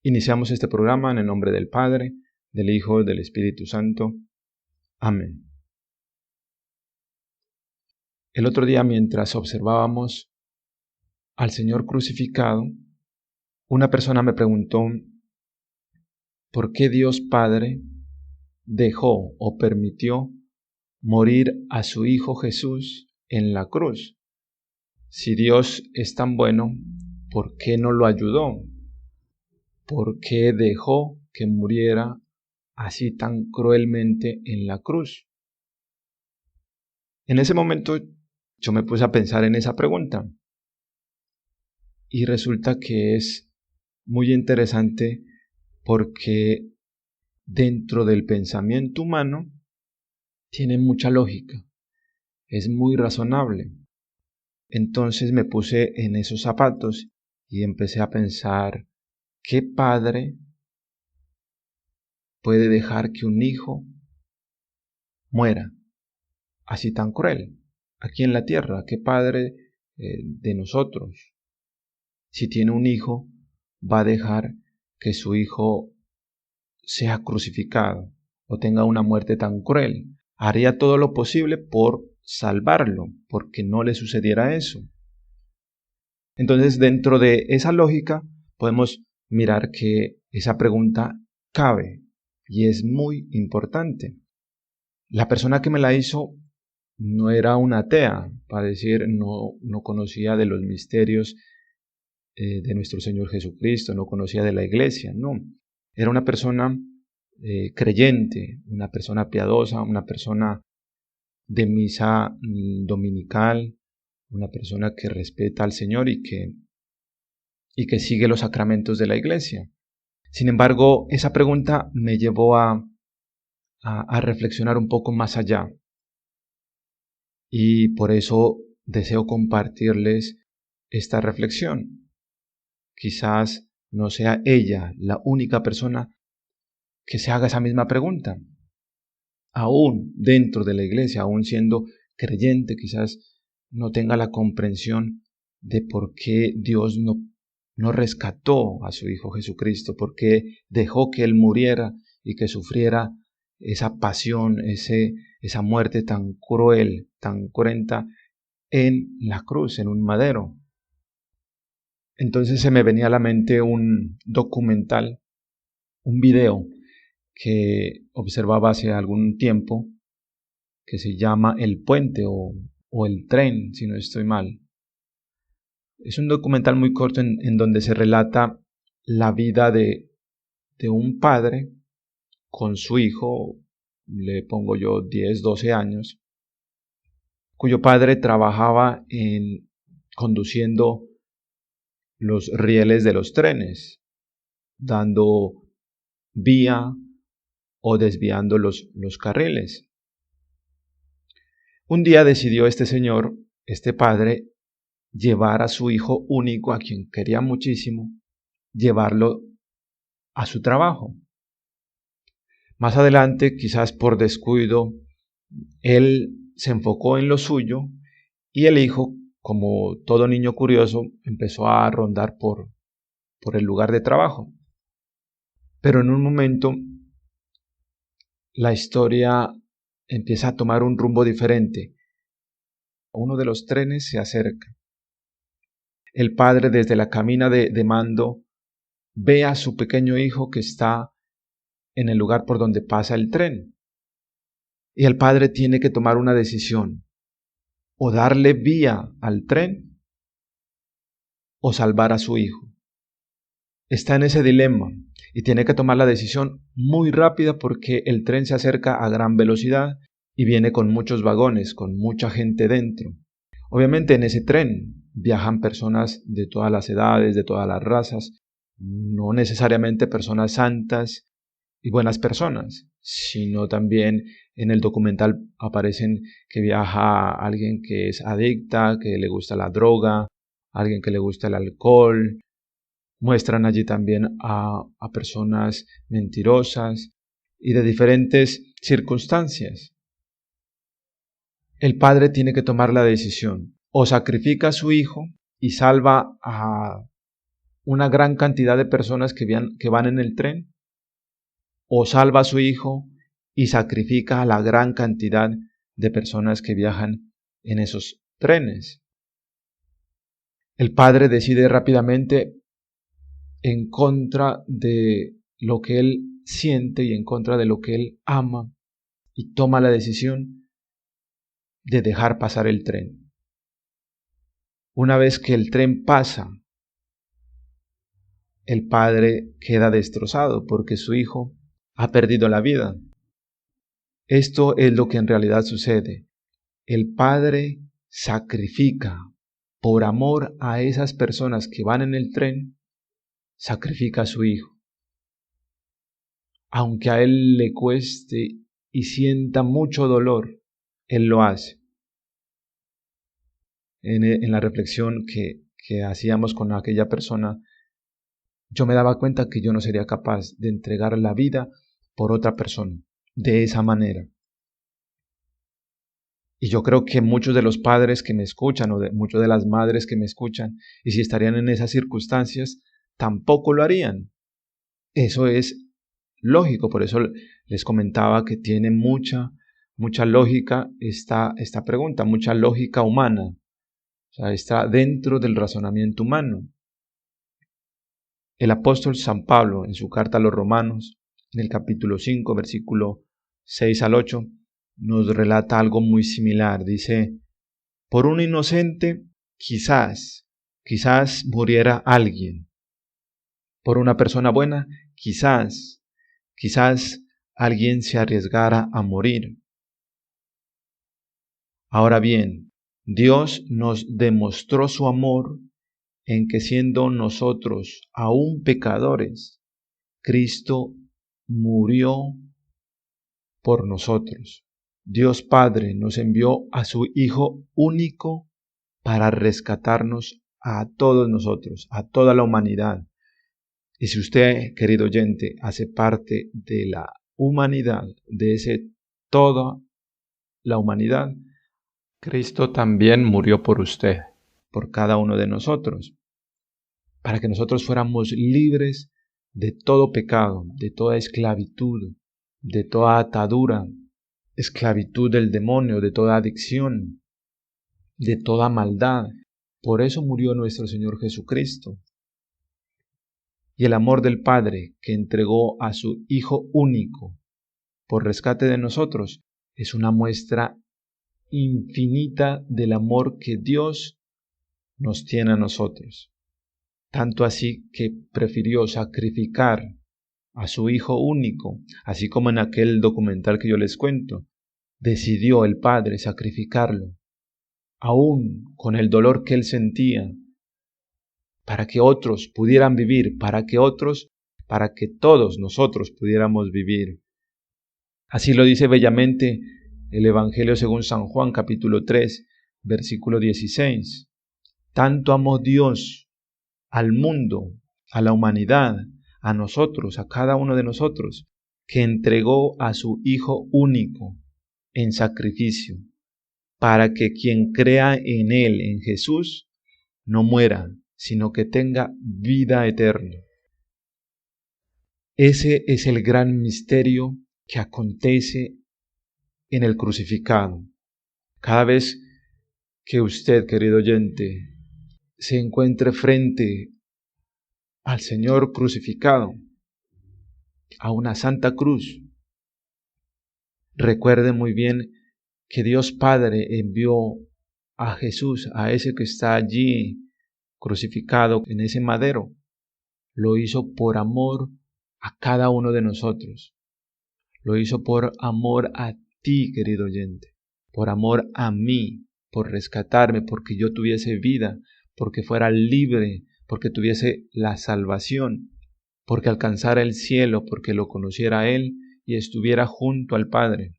Iniciamos este programa en el nombre del Padre, del Hijo y del Espíritu Santo. Amén. El otro día, mientras observábamos al Señor crucificado, una persona me preguntó por qué Dios Padre dejó o permitió morir a su Hijo Jesús en la cruz. Si Dios es tan bueno, ¿por qué no lo ayudó? ¿Por qué dejó que muriera así tan cruelmente en la cruz? En ese momento yo me puse a pensar en esa pregunta y resulta que es muy interesante porque dentro del pensamiento humano tiene mucha lógica, es muy razonable. Entonces me puse en esos zapatos y empecé a pensar, ¿qué padre puede dejar que un hijo muera así tan cruel aquí en la tierra? ¿Qué padre de nosotros, si tiene un hijo, va a dejar que su hijo sea crucificado o tenga una muerte tan cruel? Haría todo lo posible por salvarlo, porque no le sucediera eso. Entonces, dentro de esa lógica, podemos mirar que esa pregunta cabe y es muy importante. La persona que me la hizo no era una atea, para decir, no conocía de los misterios de nuestro Señor Jesucristo, no conocía de la iglesia, no. Era una persona creyente, una persona piadosa, una persona de misa dominical, una persona que respeta al Señor y que sigue los sacramentos de la iglesia. Sin embargo, esa pregunta me llevó a reflexionar un poco más allá. Y por eso deseo compartirles esta reflexión. Quizás no sea ella la única persona que se haga esa misma pregunta. Aún dentro de la iglesia, aún siendo creyente, quizás no tenga la comprensión de por qué Dios no rescató a su Hijo Jesucristo, por qué dejó que Él muriera y que sufriera esa pasión, esa muerte tan cruel, tan cruenta en la cruz, en un madero. Entonces se me venía a la mente un documental, un video que observaba hace algún tiempo, que se llama El Puente o El Tren, si no estoy mal. Es un documental muy corto en donde se relata la vida de un padre con su hijo, le pongo yo 10, 12 años, cuyo padre trabajaba conduciendo los rieles de los trenes, dando vía o desviando los carriles. Un día decidió este señor, este padre, llevar a su hijo único, a quien quería muchísimo, llevarlo a su trabajo. Más adelante, quizás por descuido, él se enfocó en lo suyo y el hijo, como todo niño curioso, empezó a rondar por el lugar de trabajo. Pero en un momento, la historia empieza a tomar un rumbo diferente. Uno de los trenes se acerca. El padre, desde la cabina de mando, ve a su pequeño hijo que está en el lugar por donde pasa el tren. Y el padre tiene que tomar una decisión: o darle vía al tren o salvar a su hijo. Está en ese dilema y tiene que tomar la decisión muy rápida porque el tren se acerca a gran velocidad y viene con muchos vagones, con mucha gente dentro. Obviamente en ese tren viajan personas de todas las edades, de todas las razas, no necesariamente personas santas y buenas personas, sino también en el documental aparecen que viaja alguien que es adicta, que le gusta la droga, alguien que le gusta el alcohol. Muestran allí también a personas mentirosas y de diferentes circunstancias. El padre tiene que tomar la decisión: o sacrifica a su hijo y salva a una gran cantidad de personas que van en el tren, o salva a su hijo y sacrifica a la gran cantidad de personas que viajan en esos trenes. El padre decide rápidamente en contra de lo que él siente y en contra de lo que él ama y toma la decisión de dejar pasar el tren. Una vez que el tren pasa, el padre queda destrozado porque su hijo ha perdido la vida. Esto es lo que en realidad sucede. El padre sacrifica por amor a esas personas que van en el tren, sacrifica a su hijo. Aunque a él le cueste y sienta mucho dolor, él lo hace. En la reflexión que hacíamos con aquella persona, yo me daba cuenta que yo no sería capaz de entregar la vida por otra persona de esa manera. Y yo creo que muchos de los padres que me escuchan o muchas de las madres que me escuchan, y si estarían en esas circunstancias, tampoco lo harían. Eso es lógico, por eso les comentaba que tiene mucha lógica esta pregunta, mucha lógica humana. O sea, está dentro del razonamiento humano. El apóstol San Pablo, en su carta a los Romanos, en el capítulo 5, versículo 6 al 8, nos relata algo muy similar. Dice, por un inocente quizás muriera alguien. Por una persona buena, quizás alguien se arriesgara a morir. Ahora bien, Dios nos demostró su amor en que siendo nosotros aún pecadores, Cristo murió por nosotros. Dios Padre nos envió a su Hijo único para rescatarnos a todos nosotros, a toda la humanidad. Y si usted, querido oyente, hace parte de la humanidad, de ese toda la humanidad, Cristo también murió por usted, por cada uno de nosotros, para que nosotros fuéramos libres de todo pecado, de toda esclavitud, de toda atadura, esclavitud del demonio, de toda adicción, de toda maldad. Por eso murió nuestro Señor Jesucristo. Y el amor del Padre, que entregó a su Hijo único por rescate de nosotros, es una muestra infinita del amor que Dios nos tiene a nosotros. Tanto así que prefirió sacrificar a su Hijo único, así como en aquel documental que yo les cuento, decidió el Padre sacrificarlo, aún con el dolor que él sentía, para que otros pudieran vivir, para que todos nosotros pudiéramos vivir. Así lo dice bellamente el Evangelio según San Juan, capítulo 3, versículo 16. Tanto amó Dios al mundo, a la humanidad, a nosotros, a cada uno de nosotros, que entregó a su Hijo único en sacrificio, para que quien crea en Él, en Jesús, no muera, sino que tenga vida eterna. Ese es el gran misterio que acontece en el crucificado. Cada vez que usted, querido oyente, se encuentre frente al Señor crucificado, a una santa cruz, recuerde muy bien que Dios Padre envió a Jesús, a ese que está allí crucificado en ese madero. Lo hizo por amor a cada uno de nosotros. Lo hizo por amor a ti, querido oyente, por amor a mí, por rescatarme, porque yo tuviese vida, porque fuera libre, porque tuviese la salvación, porque alcanzara el cielo, porque lo conociera a Él y estuviera junto al Padre.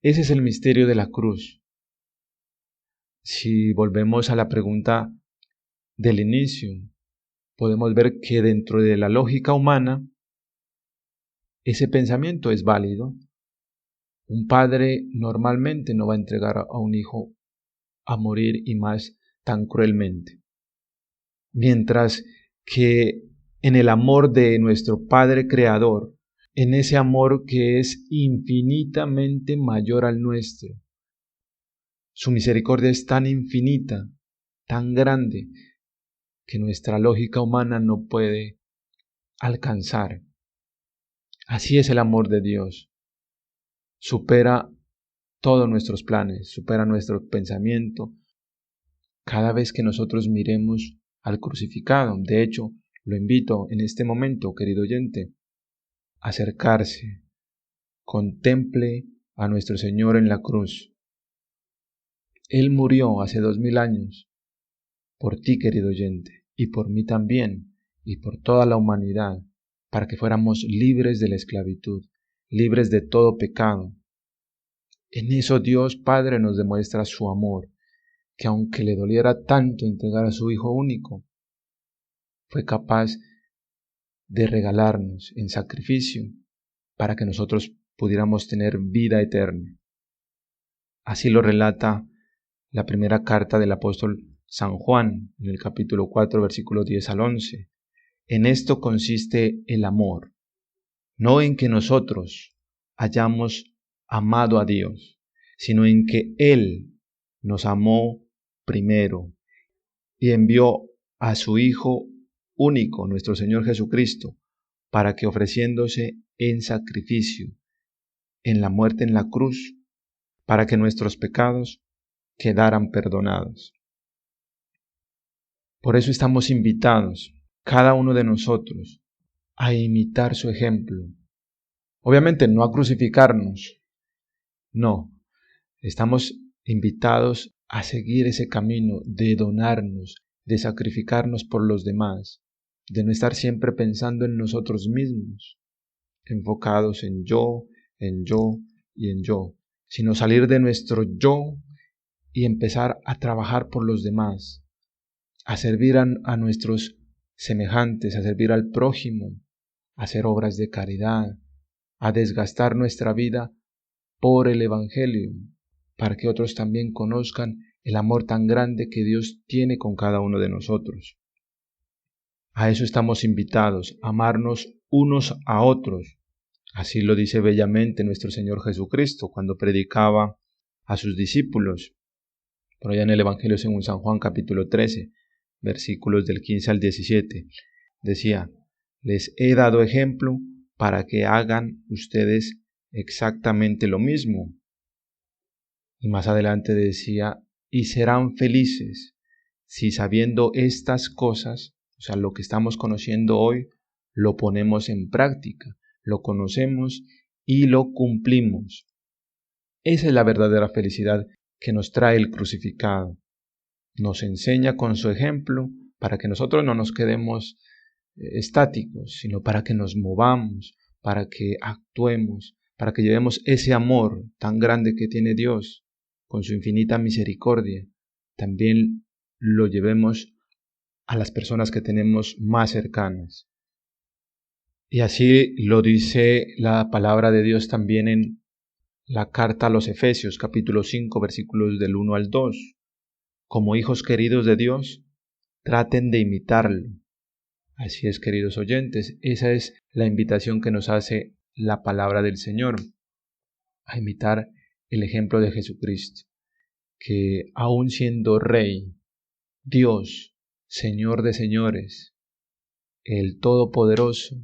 Ese es el misterio de la cruz. Si volvemos a la pregunta del inicio, podemos ver que dentro de la lógica humana, ese pensamiento es válido. Un padre normalmente no va a entregar a un hijo a morir y más tan cruelmente. Mientras que en el amor de nuestro Padre Creador, en ese amor que es infinitamente mayor al nuestro, su misericordia es tan infinita, tan grande, que nuestra lógica humana no puede alcanzar. Así es el amor de Dios. Supera todos nuestros planes, supera nuestro pensamiento. Cada vez que nosotros miremos al crucificado, de hecho, lo invito en este momento, querido oyente, a acercarse, contemple a nuestro Señor en la cruz. Él murió hace 2000 años por ti, querido oyente, y por mí también, y por toda la humanidad, para que fuéramos libres de la esclavitud, libres de todo pecado. En eso Dios Padre nos demuestra su amor, que aunque le doliera tanto entregar a su Hijo único, fue capaz de regalarnos en sacrificio para que nosotros pudiéramos tener vida eterna. Así lo relata la primera carta del apóstol San Juan, en el capítulo 4, versículos 10 al 11. En esto consiste el amor, no en que nosotros hayamos amado a Dios, sino en que Él nos amó primero y envió a su Hijo único, nuestro Señor Jesucristo, para que ofreciéndose en sacrificio, en la muerte en la cruz, para que nuestros pecados quedaran perdonados. Por eso estamos invitados, cada uno de nosotros, a imitar su ejemplo. Obviamente no a crucificarnos, no. Estamos invitados a seguir ese camino de donarnos, de sacrificarnos por los demás, de no estar siempre pensando en nosotros mismos, enfocados en yo y en yo, sino salir de nuestro yo y empezar a trabajar por los demás, a servir a nuestros semejantes, a servir al prójimo, a hacer obras de caridad, a desgastar nuestra vida por el Evangelio, para que otros también conozcan el amor tan grande que Dios tiene con cada uno de nosotros. A eso estamos invitados, a amarnos unos a otros. Así lo dice bellamente nuestro Señor Jesucristo cuando predicaba a sus discípulos. Por allá en el Evangelio según San Juan capítulo 13, versículos del 15 al 17, decía: les he dado ejemplo para que hagan ustedes exactamente lo mismo. Y más adelante decía: y serán felices si sabiendo estas cosas, o sea, lo que estamos conociendo hoy, lo ponemos en práctica, lo conocemos y lo cumplimos. Esa es la verdadera felicidad que nos trae el crucificado. Nos enseña con su ejemplo para que nosotros no nos quedemos estáticos, sino para que nos movamos, para que actuemos, para que llevemos ese amor tan grande que tiene Dios con su infinita misericordia, también lo llevemos a las personas que tenemos más cercanas. Y así lo dice la palabra de Dios también en la carta a los Efesios, capítulo 5, versículos del 1 al 2. Como hijos queridos de Dios, traten de imitarlo. Así es, queridos oyentes, esa es la invitación que nos hace la palabra del Señor, a imitar el ejemplo de Jesucristo, que aun siendo Rey, Dios, Señor de señores, el Todopoderoso,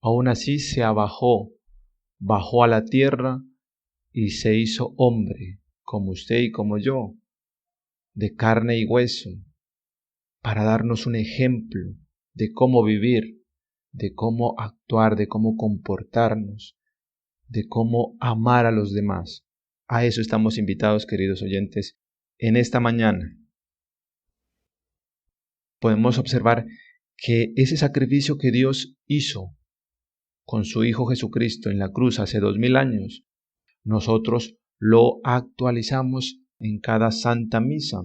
aun así se abajó, bajó a la tierra y se hizo hombre, como usted y como yo, de carne y hueso, para darnos un ejemplo de cómo vivir, de cómo actuar, de cómo comportarnos, de cómo amar a los demás. A eso estamos invitados, queridos oyentes, en esta mañana. Podemos observar que ese sacrificio que Dios hizo con su Hijo Jesucristo en la cruz hace 2000 años, nosotros lo actualizamos en cada Santa Misa,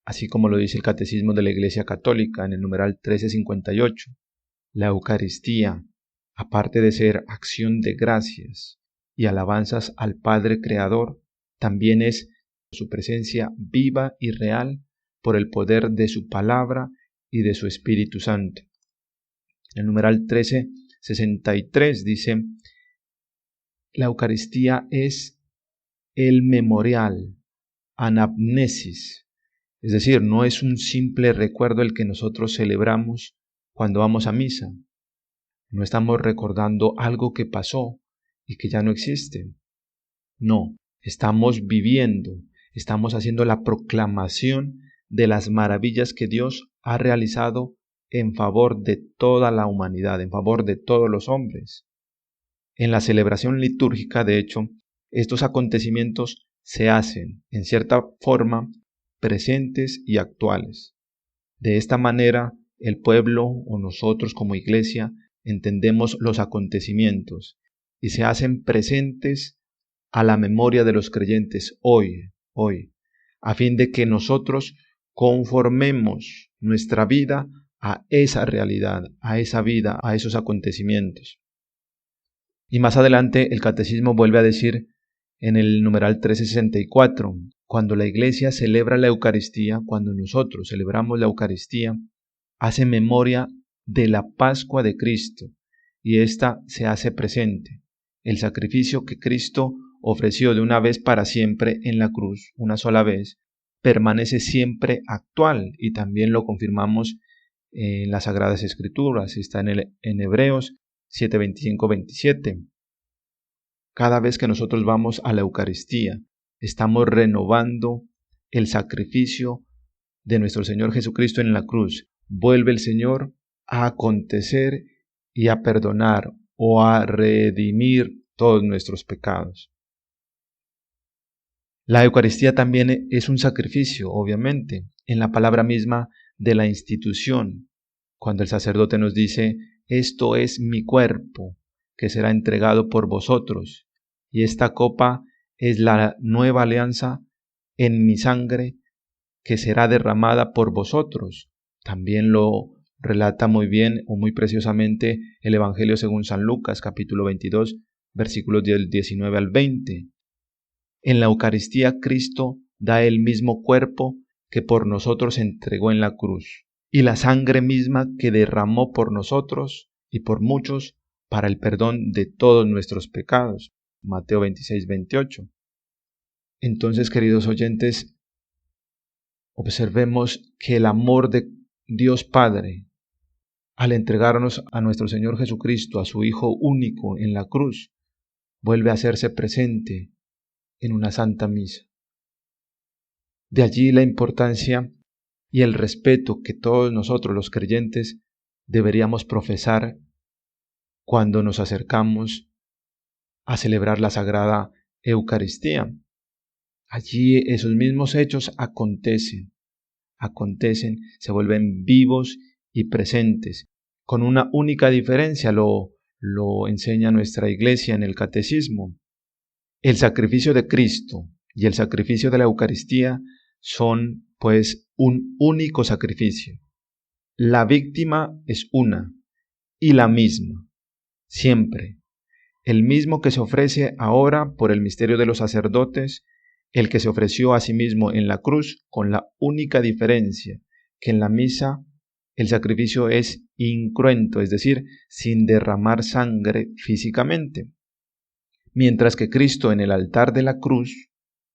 así como lo dice el Catecismo de la Iglesia Católica en el numeral 1358. La Eucaristía, aparte de ser acción de gracias y alabanzas al Padre Creador, también es su presencia viva y real por el poder de su palabra y de su Espíritu Santo. El numeral 1363 dice: la Eucaristía es el memorial, anamnesis, es decir, no es un simple recuerdo el que nosotros celebramos cuando vamos a misa. No estamos recordando algo que pasó y que ya no existe. No, estamos viviendo, estamos haciendo la proclamación de las maravillas que Dios ha realizado en favor de toda la humanidad, en favor de todos los hombres. En la celebración litúrgica, de hecho, estos acontecimientos se hacen, en cierta forma, presentes y actuales. De esta manera, el pueblo o nosotros como iglesia entendemos los acontecimientos y se hacen presentes a la memoria de los creyentes hoy, a fin de que nosotros conformemos nuestra vida a esa realidad, a esa vida, a esos acontecimientos. Y más adelante el Catecismo vuelve a decir en el numeral 1364, cuando la Iglesia celebra la Eucaristía, cuando nosotros celebramos la Eucaristía, hace memoria de la Pascua de Cristo, y ésta se hace presente. El sacrificio que Cristo ofreció de una vez para siempre en la cruz, una sola vez, permanece siempre actual, y también lo confirmamos en las Sagradas Escrituras. Está en Hebreos 7:25-27. Cada vez que nosotros vamos a la Eucaristía, estamos renovando el sacrificio de nuestro Señor Jesucristo en la cruz. Vuelve el Señor a acontecer y a perdonar o a redimir todos nuestros pecados. La Eucaristía también es un sacrificio, obviamente, en la palabra misma de la institución, cuando el sacerdote nos dice: esto es mi cuerpo, que será entregado por vosotros, y esta copa es la nueva alianza en mi sangre, que será derramada por vosotros. También lo relata muy bien o muy preciosamente el Evangelio según San Lucas, capítulo 22, versículos del 19 al 20. En la Eucaristía Cristo da el mismo cuerpo que por nosotros entregó en la cruz, y la sangre misma que derramó por nosotros y por muchos para el perdón de todos nuestros pecados. Mateo 26:28. Entonces, queridos oyentes, observemos que el amor de Dios Padre, al entregarnos a nuestro Señor Jesucristo, a su Hijo único en la cruz, vuelve a hacerse presente en una Santa Misa. De allí la importancia y el respeto que todos nosotros los creyentes deberíamos profesar cuando nos acercamos a celebrar la Sagrada Eucaristía. Allí esos mismos hechos acontecen, se vuelven vivos y presentes, con una única diferencia, lo enseña nuestra Iglesia en el Catecismo. El sacrificio de Cristo y el sacrificio de la Eucaristía son, pues, un único sacrificio. La víctima es una y la misma, siempre. El mismo que se ofrece ahora por el misterio de los sacerdotes, el que se ofreció a sí mismo en la cruz, con la única diferencia que en la misa el sacrificio es incruento, es decir, sin derramar sangre físicamente. Mientras que Cristo en el altar de la cruz,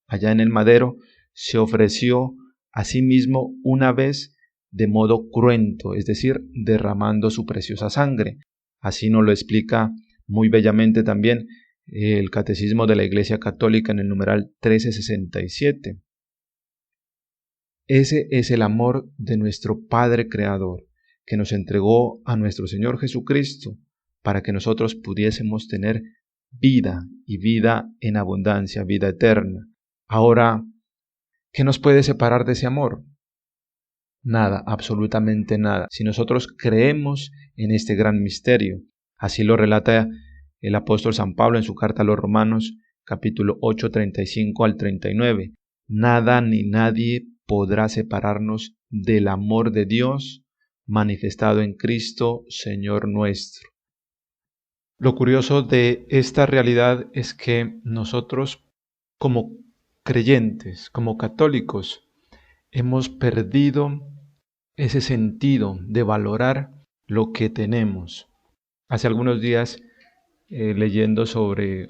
allá en el madero, se ofreció a sí mismo una vez de modo cruento, es decir, derramando su preciosa sangre. Así nos lo explica muy bellamente también el Catecismo de la Iglesia Católica en el numeral 1367. Ese es el amor de nuestro Padre Creador, que nos entregó a nuestro Señor Jesucristo para que nosotros pudiésemos tener vida y vida en abundancia, vida eterna. Ahora, ¿qué nos puede separar de ese amor? Nada, absolutamente nada. Si nosotros creemos en este gran misterio, así lo relata el apóstol San Pablo en su carta a los Romanos, capítulo 8, 35 al 39. Nada ni nadie podrá separarnos del amor de Dios manifestado en Cristo, Señor nuestro. Lo curioso de esta realidad es que nosotros, como creyentes, como católicos, hemos perdido ese sentido de valorar lo que tenemos. Hace algunos días, leyendo sobre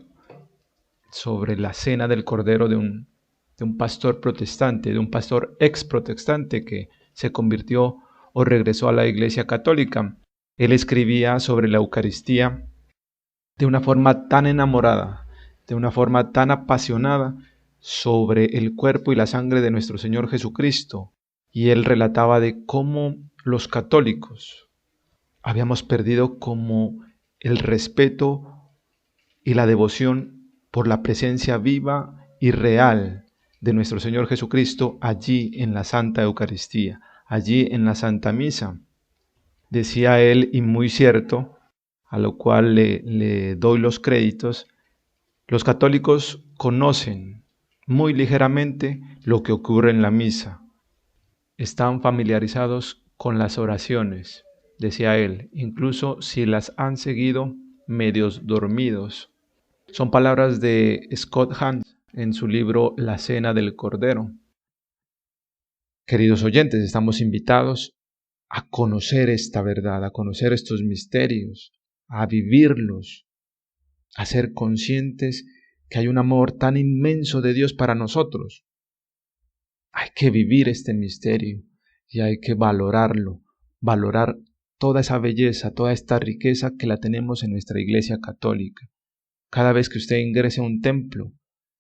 la cena del Cordero de un pastor protestante, de un pastor ex protestante que se convirtió o regresó a la Iglesia Católica. Él escribía sobre la Eucaristía de una forma tan enamorada, de una forma tan apasionada, sobre el cuerpo y la sangre de nuestro Señor Jesucristo. Y él relataba de cómo los católicos habíamos perdido como el respeto y la devoción por la presencia viva y real de nuestro Señor Jesucristo allí en la Santa Eucaristía, allí en la Santa Misa. Decía él, y muy cierto, a lo cual le doy los créditos, los católicos conocen muy ligeramente lo que ocurre en la misa. Están familiarizados con las oraciones, decía él, incluso si las han seguido medios dormidos. Son palabras de Scott Hahn en su libro La Cena del Cordero. Queridos oyentes, estamos invitados a conocer esta verdad, a conocer estos misterios, a vivirlos, a ser conscientes que hay un amor tan inmenso de Dios para nosotros. Hay que vivir este misterio y hay que valorarlo, valorar toda esa belleza, toda esta riqueza que la tenemos en nuestra Iglesia Católica. Cada vez que usted ingrese a un templo,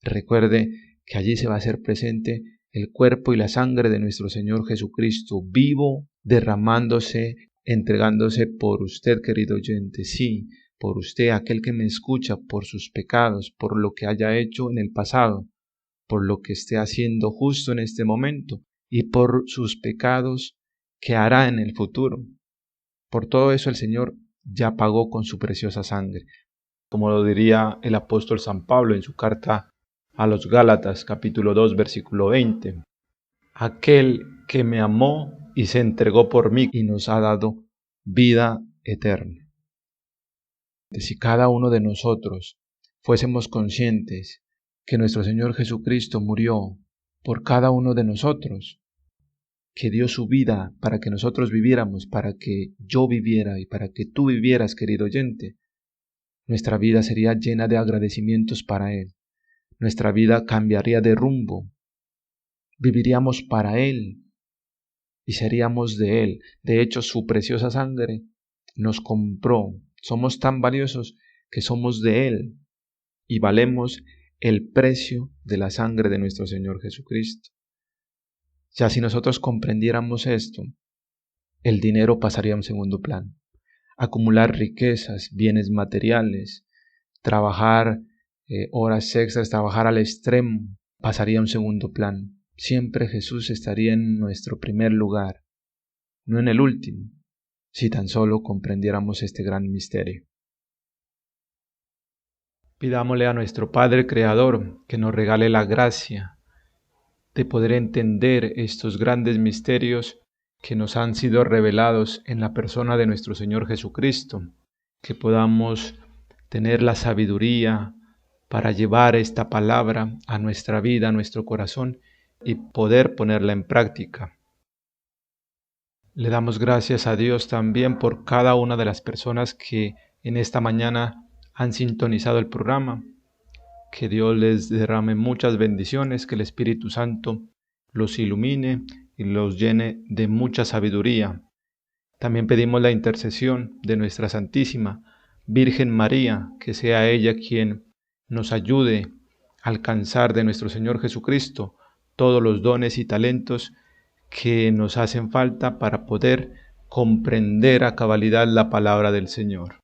recuerde que allí se va a hacer presente el cuerpo y la sangre de nuestro Señor Jesucristo, vivo, derramándose, entregándose por usted, querido oyente, sí, por usted, aquel que me escucha, por sus pecados, por lo que haya hecho en el pasado, por lo que esté haciendo justo en este momento y por sus pecados que hará en el futuro. Por todo eso el Señor ya pagó con su preciosa sangre, como lo diría el apóstol San Pablo en su carta a los Gálatas, capítulo 2, versículo 20. Aquel que me amó y se entregó por mí y nos ha dado vida eterna. Si cada uno de nosotros fuésemos conscientes que nuestro Señor Jesucristo murió por cada uno de nosotros, que dio su vida para que nosotros viviéramos, para que yo viviera y para que tú vivieras, querido oyente, nuestra vida sería llena de agradecimientos para Él. Nuestra vida cambiaría de rumbo. Viviríamos para Él y seríamos de Él. De hecho, su preciosa sangre nos compró. Somos tan valiosos que somos de Él y valemos el precio de la sangre de nuestro Señor Jesucristo. Ya si nosotros comprendiéramos esto, el dinero pasaría a un segundo plano. Acumular riquezas, bienes materiales, trabajar horas extras, trabajar al extremo, pasaría a un segundo plano. Siempre Jesús estaría en nuestro primer lugar, no en el último, si tan solo comprendiéramos este gran misterio. Pidámosle a nuestro Padre Creador que nos regale la gracia de poder entender estos grandes misterios que nos han sido revelados en la persona de nuestro Señor Jesucristo, que podamos tener la sabiduría para llevar esta palabra a nuestra vida, a nuestro corazón y poder ponerla en práctica. Le damos gracias a Dios también por cada una de las personas que en esta mañana han sintonizado el programa. Que Dios les derrame muchas bendiciones, que el Espíritu Santo los ilumine y los llene de mucha sabiduría. También pedimos la intercesión de nuestra Santísima Virgen María, que sea ella quien nos ayude a alcanzar de nuestro Señor Jesucristo todos los dones y talentos que nos hacen falta para poder comprender a cabalidad la palabra del Señor.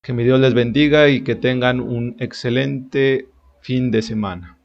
Que mi Dios les bendiga y que tengan un excelente fin de semana.